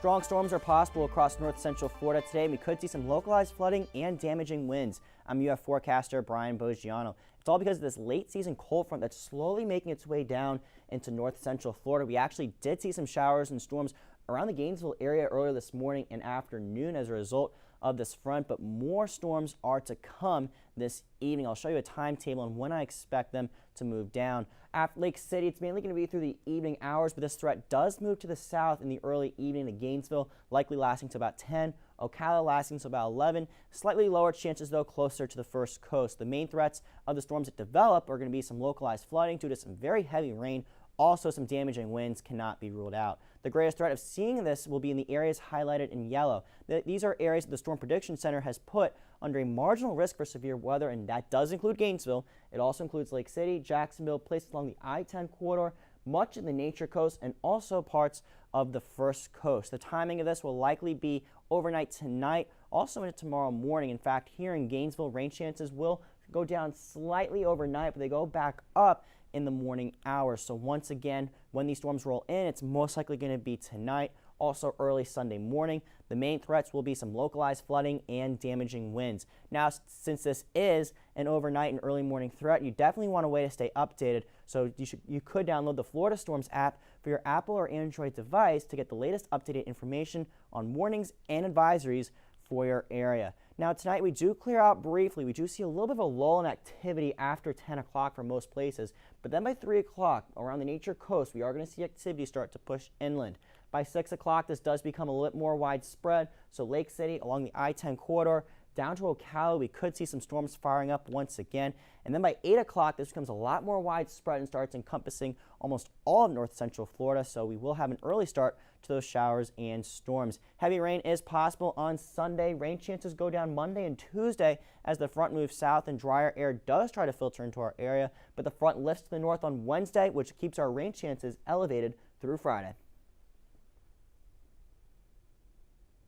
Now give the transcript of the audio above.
Strong storms are possible across north central Florida today. We could see some localized flooding and damaging winds. I'm UF forecaster Brian Boggiano. It's all because of this late season cold front that's slowly making its way down into north central Florida. We actually did see some showers and storms around the Gainesville area earlier this morning and afternoon as a result of this front, but more storms are to come this evening. I'll show you a timetable on when I expect them to move down. After Lake City, it's mainly going to be through the evening hours, but this threat does move to the south in the early evening to Gainesville, likely lasting to about 10. Ocala lasting to about 11. Slightly lower chances, though, closer to the first coast. The main threats of the storms that develop are going to be some localized flooding due to some very heavy rain. Also, some damaging winds cannot be ruled out. The greatest threat of seeing this will be in the areas highlighted in yellow. These are areas that the Storm Prediction Center has put under a marginal risk for severe weather, and that does include Gainesville. It also includes Lake City, Jacksonville, places along the I-10 corridor, much of the Nature Coast, and also parts of the First Coast. The timing of this will likely be overnight tonight, also into tomorrow morning. In fact, here in Gainesville, rain chances will go down slightly overnight, but they go back up in the morning hours. So once again, when these storms roll in, it's most likely going to be tonight, also early Sunday morning. The main threats will be some localized flooding and damaging winds. Now, since this is an overnight and early morning threat, you definitely want a way to stay updated. So you could download the Florida Storms app for your Apple or Android device to get the latest updated information on warnings and advisories for your area. Now tonight we do clear out briefly. We do see a little bit of a lull in activity after 10 o'clock for most places, but then by 3 o'clock around the Nature Coast we are going to see activity start to push inland. By 6 o'clock this does become a little more widespread, so Lake City along the I-10 corridor down to Ocala we could see some storms firing up once again, and then by 8 o'clock this becomes a lot more widespread and starts encompassing almost all of north central Florida, so we will have an early start to those showers and storms. Heavy rain is possible on Sunday. Rain chances go down Monday and Tuesday as the front moves south and drier air does try to filter into our area, but the front lifts to the north on Wednesday, which keeps our rain chances elevated through Friday.